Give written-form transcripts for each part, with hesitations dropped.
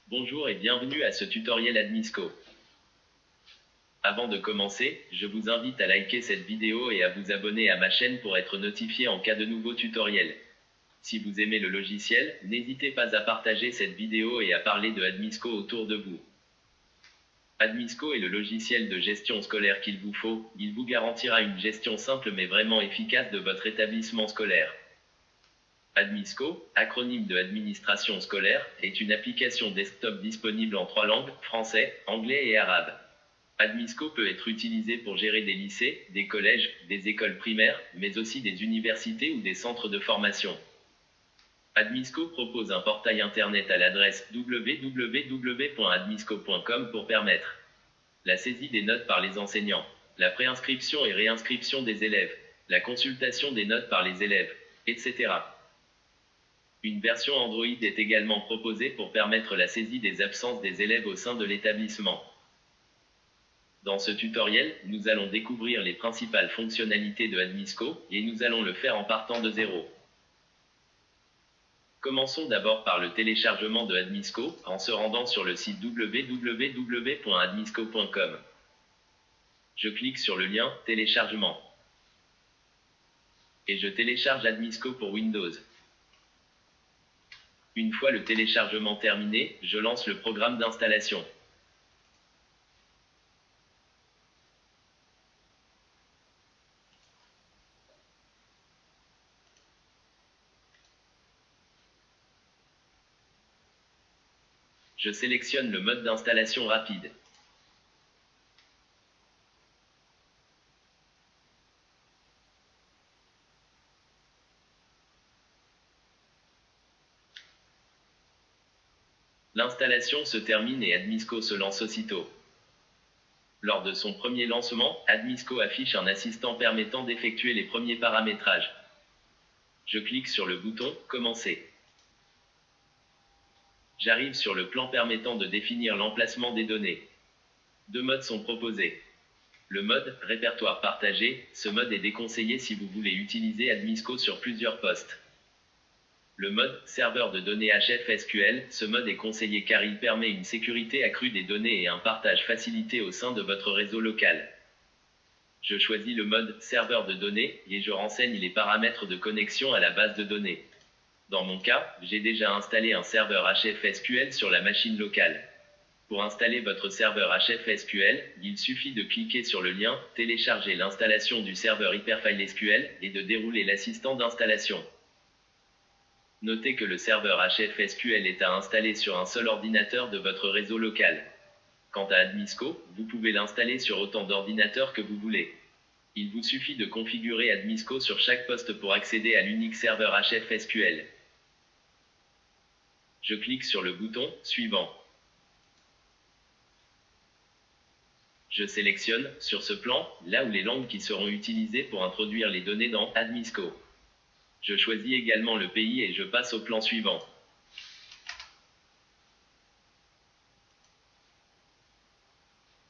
Bonjour et bienvenue à ce tutoriel Admisco. Avant de commencer, je vous invite à liker cette vidéo et à vous abonner à ma chaîne pour être notifié en cas de nouveaux tutoriels. Si vous aimez le logiciel, n'hésitez pas à partager cette vidéo et à parler de Admisco autour de vous. Admisco est le logiciel de gestion scolaire qu'il vous faut, il vous garantira une gestion simple mais vraiment efficace de votre établissement scolaire. Admisco, acronyme de Administration scolaire, est une application desktop disponible en 3 langues, français, anglais et arabe. Admisco peut être utilisé pour gérer des lycées, des collèges, des écoles primaires, mais aussi des universités ou des centres de formation. Admisco propose un portail internet à l'adresse www.admisco.com pour permettre la saisie des notes par les enseignants, la préinscription et réinscription des élèves, la consultation des notes par les élèves, etc. Une version Android est également proposée pour permettre la saisie des absences des élèves au sein de l'établissement. Dans ce tutoriel, nous allons découvrir les principales fonctionnalités de Admisco, et nous allons le faire en partant de zéro. Commençons d'abord par le téléchargement de Admisco, en se rendant sur le site www.admisco.com. Je clique sur le lien « Téléchargement » et je télécharge Admisco pour Windows. Une fois le téléchargement terminé, je lance le programme d'installation. Je sélectionne le mode d'installation rapide. L'installation se termine et Admisco se lance aussitôt. Lors de son premier lancement, Admisco affiche un assistant permettant d'effectuer les premiers paramétrages. Je clique sur le bouton « Commencer ». J'arrive sur le plan permettant de définir l'emplacement des données. Deux modes sont proposés. Le mode « Répertoire partagé », ce mode est déconseillé si vous voulez utiliser Admisco sur plusieurs postes. Le mode « Serveur de données HFSQL », ce mode est conseillé car il permet une sécurité accrue des données et un partage facilité au sein de votre réseau local. Je choisis le mode « Serveur de données » et je renseigne les paramètres de connexion à la base de données. Dans mon cas, j'ai déjà installé un serveur HFSQL sur la machine locale. Pour installer votre serveur HFSQL, il suffit de cliquer sur le lien « Télécharger l'installation du serveur HyperFileSQL » et de dérouler l'assistant d'installation. Notez que le serveur HFSQL est à installer sur un seul ordinateur de votre réseau local. Quant à Admisco, vous pouvez l'installer sur autant d'ordinateurs que vous voulez. Il vous suffit de configurer Admisco sur chaque poste pour accéder à l'unique serveur HFSQL. Je clique sur le bouton « Suivant ». Je sélectionne, sur ce plan, là où les langues qui seront utilisées pour introduire les données dans Admisco. Je choisis également le pays et je passe au plan suivant.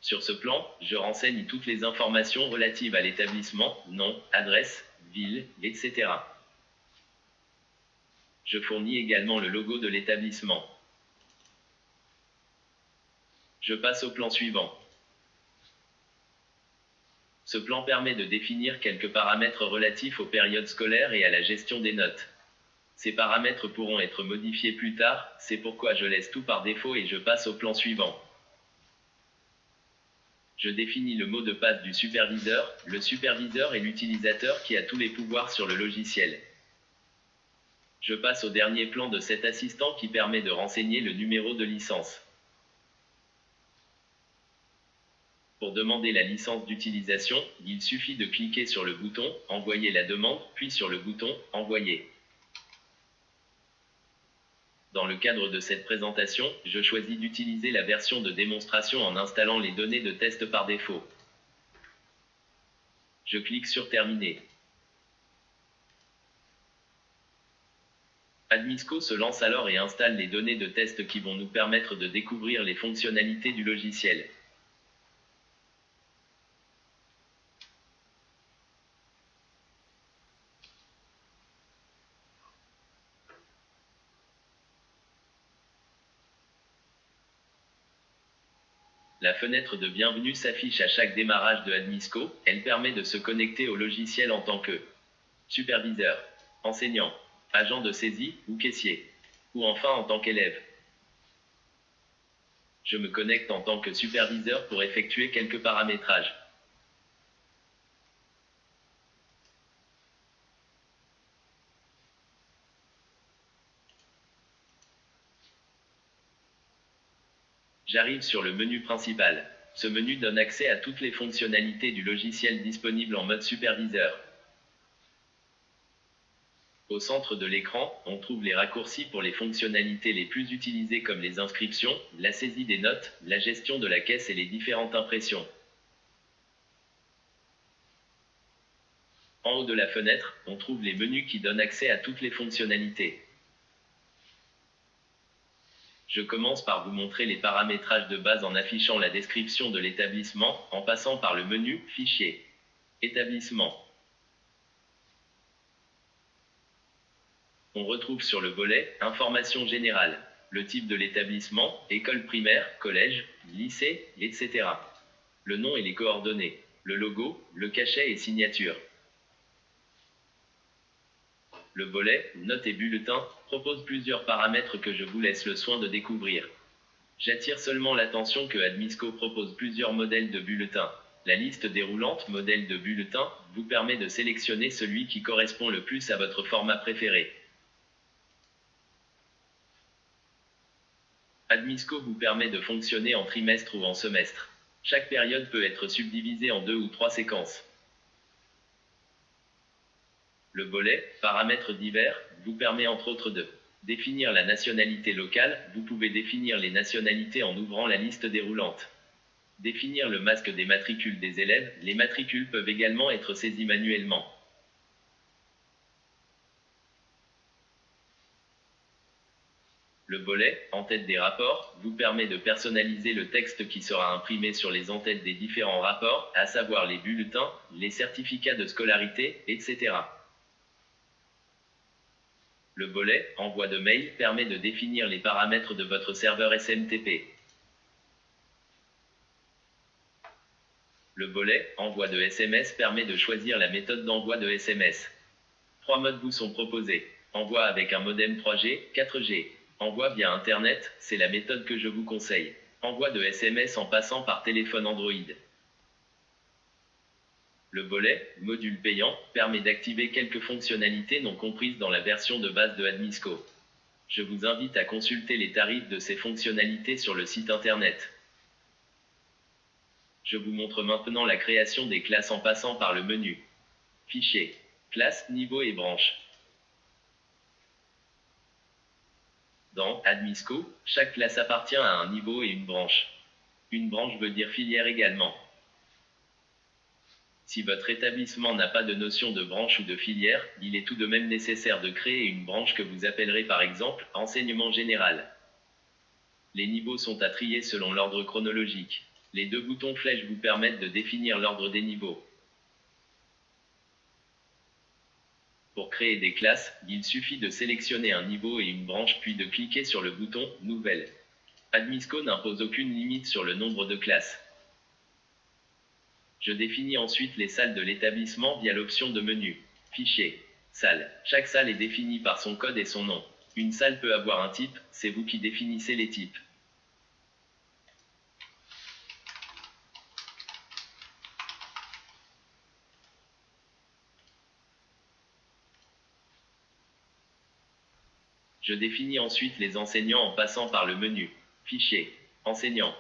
Sur ce plan, je renseigne toutes les informations relatives à l'établissement, nom, adresse, ville, etc. Je fournis également le logo de l'établissement. Je passe au plan suivant. Ce plan permet de définir quelques paramètres relatifs aux périodes scolaires et à la gestion des notes. Ces paramètres pourront être modifiés plus tard, c'est pourquoi je laisse tout par défaut et je passe au plan suivant. Je définis le mot de passe du superviseur. Le superviseur est l'utilisateur qui a tous les pouvoirs sur le logiciel. Je passe au dernier plan de cet assistant qui permet de renseigner le numéro de licence. Pour demander la licence d'utilisation, il suffit de cliquer sur le bouton « Envoyer la demande » puis sur le bouton « Envoyer ». Dans le cadre de cette présentation, je choisis d'utiliser la version de démonstration en installant les données de test par défaut. Je clique sur « Terminer ». Admisco se lance alors et installe les données de test qui vont nous permettre de découvrir les fonctionnalités du logiciel. La fenêtre de bienvenue s'affiche à chaque démarrage de Admisco, elle permet de se connecter au logiciel en tant que superviseur, enseignant, agent de saisie ou caissier, ou enfin en tant qu'élève. Je me connecte en tant que superviseur pour effectuer quelques paramétrages. J'arrive sur le menu principal. Ce menu donne accès à toutes les fonctionnalités du logiciel disponibles en mode superviseur. Au centre de l'écran, on trouve les raccourcis pour les fonctionnalités les plus utilisées comme les inscriptions, la saisie des notes, la gestion de la caisse et les différentes impressions. En haut de la fenêtre, on trouve les menus qui donnent accès à toutes les fonctionnalités. Je commence par vous montrer les paramétrages de base en affichant la description de l'établissement, en passant par le menu « Fichier »,« Établissement ». On retrouve sur le volet « Informations générales » le type de l'établissement, école primaire, collège, lycée, etc. Le nom et les coordonnées, le logo, le cachet et signature. Le volet « Notes et bulletins » propose plusieurs paramètres que je vous laisse le soin de découvrir. J'attire seulement l'attention que Admisco propose plusieurs modèles de bulletins. La liste déroulante modèle de bulletin vous permet de sélectionner celui qui correspond le plus à votre format préféré. Admisco vous permet de fonctionner en trimestre ou en semestre. Chaque période peut être subdivisée en 2 ou 3 séquences. Le volet « Paramètres divers » vous permet entre autres de définir la nationalité locale, vous pouvez définir les nationalités en ouvrant la liste déroulante. Définir le masque des matricules des élèves, les matricules peuvent également être saisies manuellement. Le volet « En-tête des rapports » vous permet de personnaliser le texte qui sera imprimé sur les en-têtes des différents rapports, à savoir les bulletins, les certificats de scolarité, etc. Le volet « Envoi de mail » permet de définir les paramètres de votre serveur SMTP. Le volet « Envoi de SMS » permet de choisir la méthode d'envoi de SMS. 3 modes vous sont proposés. Envoi avec un modem 3G, 4G. Envoi via Internet, c'est la méthode que je vous conseille. Envoi de SMS en passant par téléphone Android. Le volet « Module payant » permet d'activer quelques fonctionnalités non comprises dans la version de base de Admisco. Je vous invite à consulter les tarifs de ces fonctionnalités sur le site internet. Je vous montre maintenant la création des classes en passant par le menu « Fichier »,« Classe »,« Niveau » et « Branche ». Dans Admisco, chaque classe appartient à un niveau et une branche. Une branche veut dire filière également. Si votre établissement n'a pas de notion de branche ou de filière, il est tout de même nécessaire de créer une branche que vous appellerez par exemple « Enseignement général ». Les niveaux sont à trier selon l'ordre chronologique. Les 2 boutons flèches vous permettent de définir l'ordre des niveaux. Pour créer des classes, il suffit de sélectionner un niveau et une branche puis de cliquer sur le bouton « Nouvelle ». Admisco n'impose aucune limite sur le nombre de classes. Je définis ensuite les salles de l'établissement via l'option de menu « Fichier »,« Salle ». Chaque salle est définie par son code et son nom. Une salle peut avoir un type, c'est vous qui définissez les types. Je définis ensuite les enseignants en passant par le menu « Fichier »,« Enseignant ».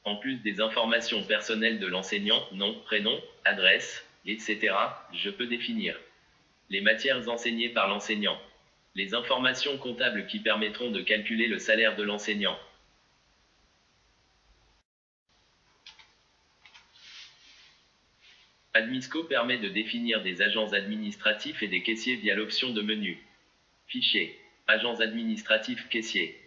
En plus des informations personnelles de l'enseignant, nom, prénom, adresse, etc., je peux définir les matières enseignées par l'enseignant, les informations comptables qui permettront de calculer le salaire de l'enseignant. Admisco permet de définir des agents administratifs et des caissiers via l'option de menu « Fichier »,« Agents administratifs caissiers ».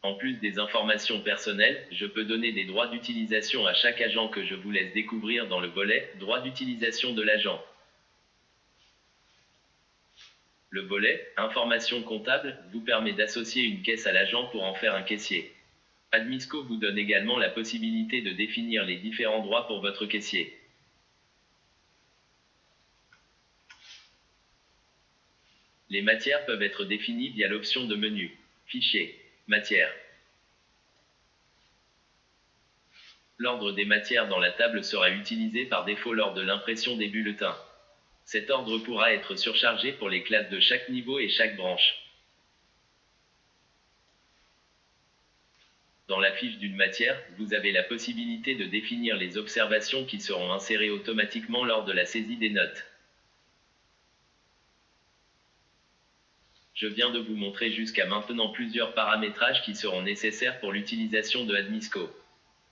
En plus des informations personnelles, je peux donner des droits d'utilisation à chaque agent que je vous laisse découvrir dans le volet « Droits d'utilisation de l'agent ». Le volet « Information comptable » vous permet d'associer une caisse à l'agent pour en faire un caissier. Admisco vous donne également la possibilité de définir les différents droits pour votre caissier. Les matières peuvent être définies via l'option de menu. Fichier. Matières. L'ordre des matières dans la table sera utilisé par défaut lors de l'impression des bulletins. Cet ordre pourra être surchargé pour les classes de chaque niveau et chaque branche. Dans la fiche d'une matière, vous avez la possibilité de définir les observations qui seront insérées automatiquement lors de la saisie des notes. Je viens de vous montrer jusqu'à maintenant plusieurs paramétrages qui seront nécessaires pour l'utilisation de Admisco.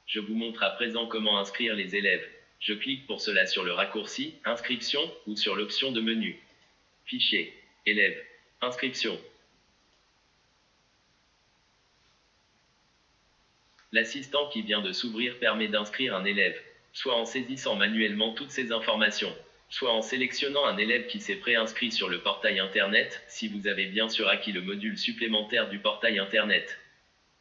Je vous montre à présent comment inscrire les élèves. Je clique pour cela sur le raccourci « Inscription » ou sur l'option de menu. Fichier. Élèves. Inscription. L'assistant qui vient de s'ouvrir permet d'inscrire un élève, soit en saisissant manuellement toutes ces informations, soit en sélectionnant un élève qui s'est préinscrit sur le portail Internet, si vous avez bien sûr acquis le module supplémentaire du portail Internet.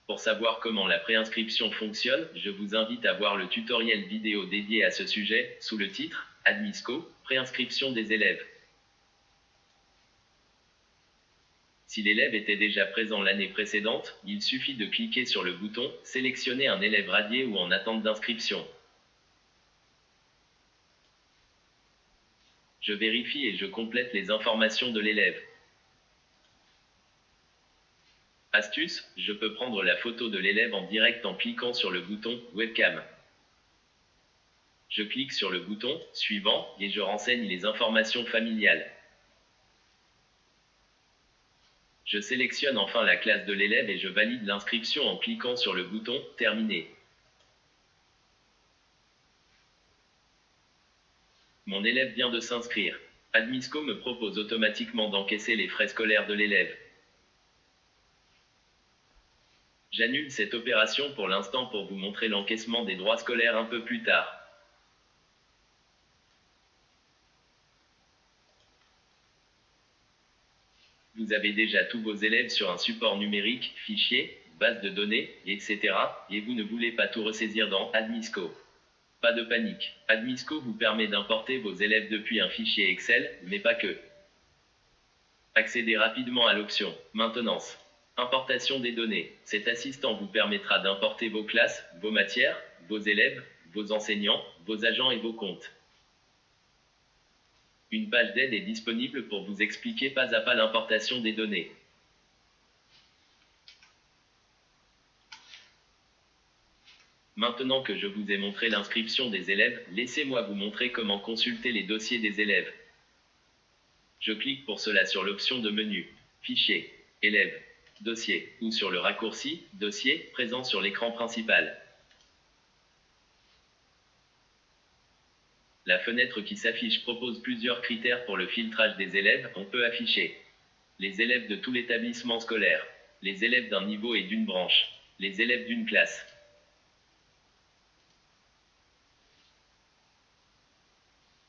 Pour savoir comment la préinscription fonctionne, je vous invite à voir le tutoriel vidéo dédié à ce sujet, sous le titre « Admisco, préinscription des élèves ». Si l'élève était déjà présent l'année précédente, il suffit de cliquer sur le bouton « Sélectionner un élève radié ou en attente d'inscription ». Je vérifie et je complète les informations de l'élève. Astuce, je peux prendre la photo de l'élève en direct en cliquant sur le bouton « Webcam ». Je clique sur le bouton « Suivant » et je renseigne les informations familiales. Je sélectionne enfin la classe de l'élève et je valide l'inscription en cliquant sur le bouton « Terminer ». Mon élève vient de s'inscrire. Admisco me propose automatiquement d'encaisser les frais scolaires de l'élève. J'annule cette opération pour l'instant pour vous montrer l'encaissement des droits scolaires un peu plus tard. Vous avez déjà tous vos élèves sur un support numérique, fichier, base de données, etc. et vous ne voulez pas tout ressaisir dans Admisco. Pas de panique. Admisco vous permet d'importer vos élèves depuis un fichier Excel, mais pas que. Accédez rapidement à l'option « Maintenance ». Importation des données. Cet assistant vous permettra d'importer vos classes, vos matières, vos élèves, vos enseignants, vos agents et vos comptes. Une page d'aide est disponible pour vous expliquer pas à pas l'importation des données. Maintenant que je vous ai montré l'inscription des élèves, laissez-moi vous montrer comment consulter les dossiers des élèves. Je clique pour cela sur l'option de menu « Fichier, élèves, dossier » ou sur le raccourci « Dossier » présent sur l'écran principal. La fenêtre qui s'affiche propose plusieurs critères pour le filtrage des élèves. On peut afficher les élèves de tout l'établissement scolaire, les élèves d'un niveau et d'une branche, les élèves d'une classe.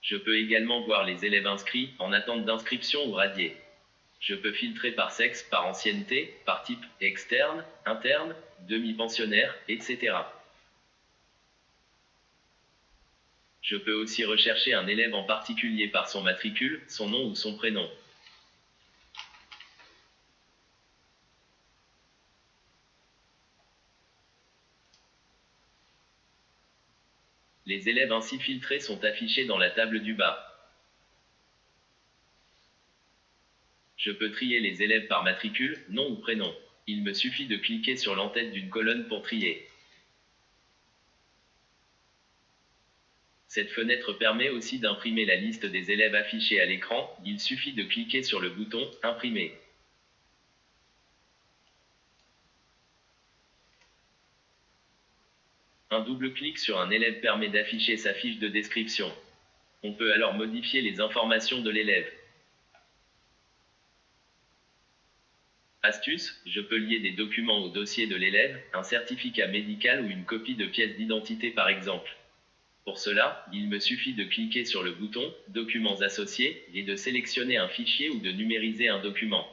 Je peux également voir les élèves inscrits, en attente d'inscription ou radiés. Je peux filtrer par sexe, par ancienneté, par type, externe, interne, demi-pensionnaire, etc. Je peux aussi rechercher un élève en particulier par son matricule, son nom ou son prénom. Les élèves ainsi filtrés sont affichés dans la table du bas. Je peux trier les élèves par matricule, nom ou prénom. Il me suffit de cliquer sur l'en-tête d'une colonne pour trier. Cette fenêtre permet aussi d'imprimer la liste des élèves affichés à l'écran. Il suffit de cliquer sur le bouton « Imprimer ». Un double clic sur un élève permet d'afficher sa fiche de description. On peut alors modifier les informations de l'élève. Astuce, je peux lier des documents au dossier de l'élève, un certificat médical ou une copie de pièce d'identité par exemple. Pour cela, il me suffit de cliquer sur le bouton « Documents associés » et de sélectionner un fichier ou de numériser un document.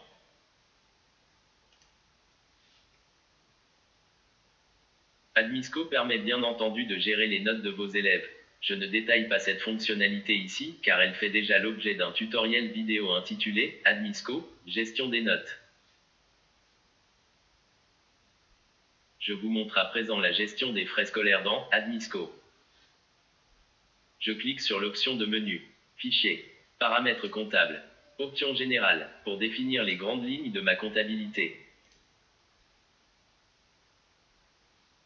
Admisco permet bien entendu de gérer les notes de vos élèves. Je ne détaille pas cette fonctionnalité ici, car elle fait déjà l'objet d'un tutoriel vidéo intitulé « Admisco, gestion des notes ». Je vous montre à présent la gestion des frais scolaires dans Admisco. Je clique sur l'option de menu « Fichier »,« Paramètres comptables »,« Options générales » pour définir les grandes lignes de ma comptabilité.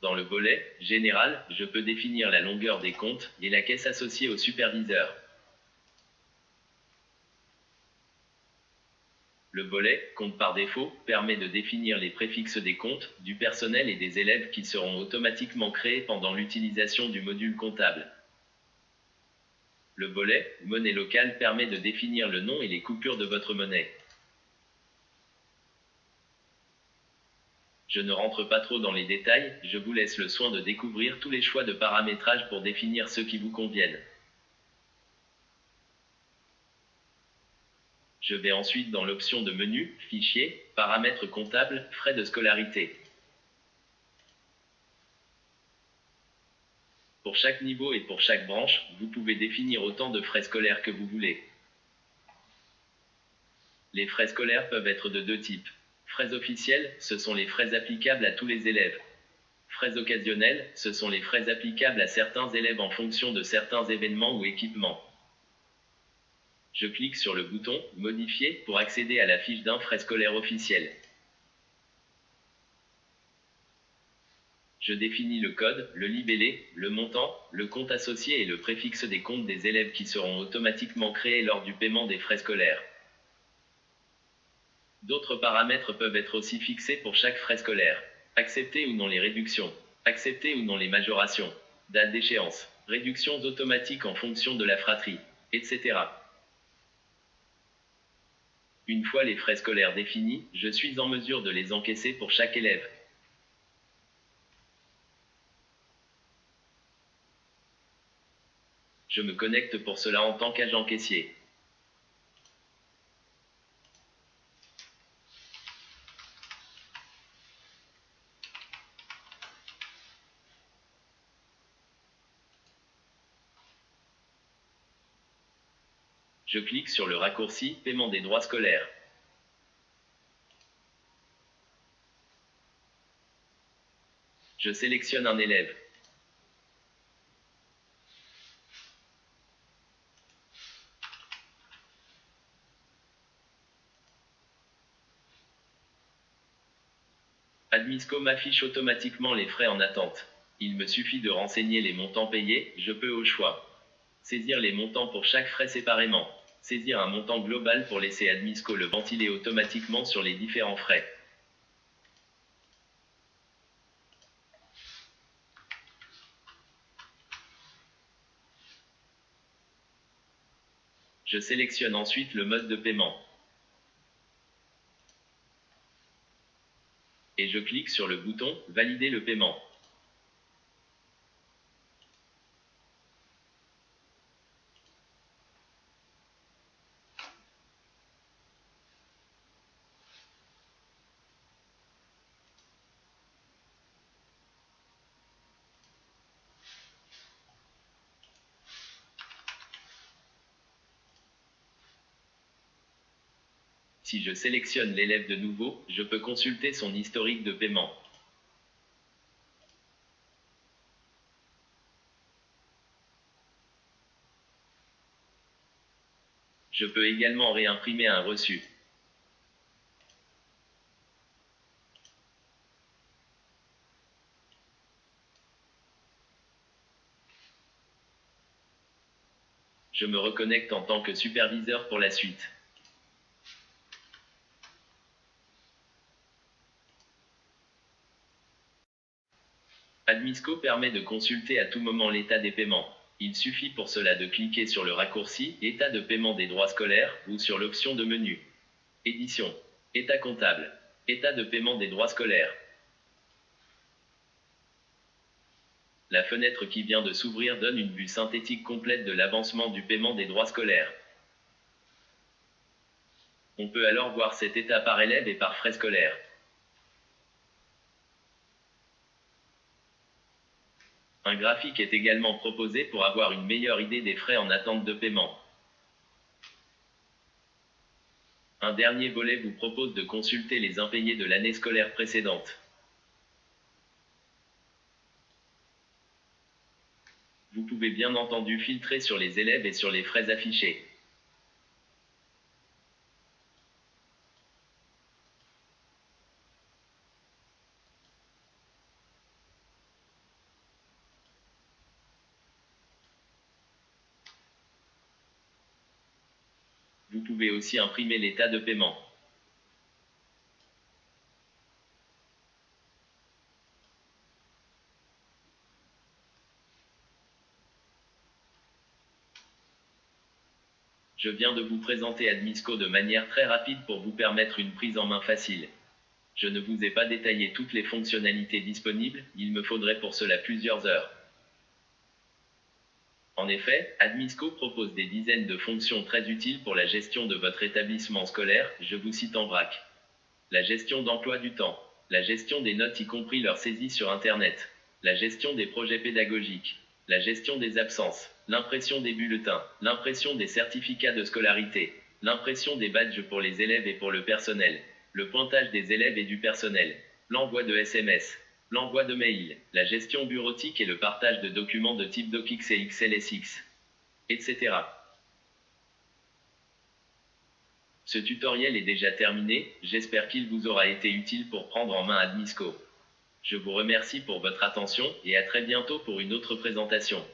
Dans le volet « Général », je peux définir la longueur des comptes et la caisse associée au superviseur. Le volet « Compte par défaut » permet de définir les préfixes des comptes, du personnel et des élèves qui seront automatiquement créés pendant l'utilisation du module comptable. Le volet « Monnaie locale » permet de définir le nom et les coupures de votre monnaie. Je ne rentre pas trop dans les détails, je vous laisse le soin de découvrir tous les choix de paramétrage pour définir ceux qui vous conviennent. Je vais ensuite dans l'option de menu « Fichier »,« Paramètres comptables »,« Frais de scolarité ». Pour chaque niveau et pour chaque branche, vous pouvez définir autant de frais scolaires que vous voulez. Les frais scolaires peuvent être de deux types. Frais officiels, ce sont les frais applicables à tous les élèves. Frais occasionnels, ce sont les frais applicables à certains élèves en fonction de certains événements ou équipements. Je clique sur le bouton « Modifier » pour accéder à la fiche d'un frais scolaire officiel. Je définis le code, le libellé, le montant, le compte associé et le préfixe des comptes des élèves qui seront automatiquement créés lors du paiement des frais scolaires. D'autres paramètres peuvent être aussi fixés pour chaque frais scolaire. Accepter ou non les réductions. Accepter ou non les majorations. Date d'échéance. Réductions automatiques en fonction de la fratrie, etc. Une fois les frais scolaires définis, je suis en mesure de les encaisser pour chaque élève. Je me connecte pour cela en tant qu'agent caissier. Je clique sur le raccourci « Paiement des droits scolaires ». Je sélectionne un élève. Admisco m'affiche automatiquement les frais en attente. Il me suffit de renseigner les montants payés, je peux au choix saisir les montants pour chaque frais séparément, saisir un montant global pour laisser Admisco le ventiler automatiquement sur les différents frais. Je sélectionne ensuite le mode de paiement. Et je clique sur le bouton « Valider le paiement ». Si je sélectionne l'élève de nouveau, je peux consulter son historique de paiement. Je peux également réimprimer un reçu. Je me reconnecte en tant que superviseur pour la suite. Admisco permet de consulter à tout moment l'état des paiements. Il suffit pour cela de cliquer sur le raccourci « État de paiement des droits scolaires » ou sur l'option de menu « Édition »,« État comptable »,« État de paiement des droits scolaires ». La fenêtre qui vient de s'ouvrir donne une vue synthétique complète de l'avancement du paiement des droits scolaires. On peut alors voir cet état par élève et par frais scolaires. Un graphique est également proposé pour avoir une meilleure idée des frais en attente de paiement. Un dernier volet vous propose de consulter les impayés de l'année scolaire précédente. Vous pouvez bien entendu filtrer sur les élèves et sur les frais affichés. Vous pouvez aussi imprimer l'état de paiement. Je viens de vous présenter Admisco de manière très rapide pour vous permettre une prise en main facile. Je ne vous ai pas détaillé toutes les fonctionnalités disponibles, il me faudrait pour cela plusieurs heures. En effet, Admisco propose des dizaines de fonctions très utiles pour la gestion de votre établissement scolaire, je vous cite en vrac. La gestion d'emploi du temps, la gestion des notes y compris leur saisie sur Internet, la gestion des projets pédagogiques, la gestion des absences, l'impression des bulletins, l'impression des certificats de scolarité, l'impression des badges pour les élèves et pour le personnel, le pointage des élèves et du personnel, l'envoi de SMS, l'envoi de mails, la gestion bureautique et le partage de documents de type DocX et XLSX, etc. Ce tutoriel est déjà terminé, j'espère qu'il vous aura été utile pour prendre en main Admisco. Je vous remercie pour votre attention et à très bientôt pour une autre présentation.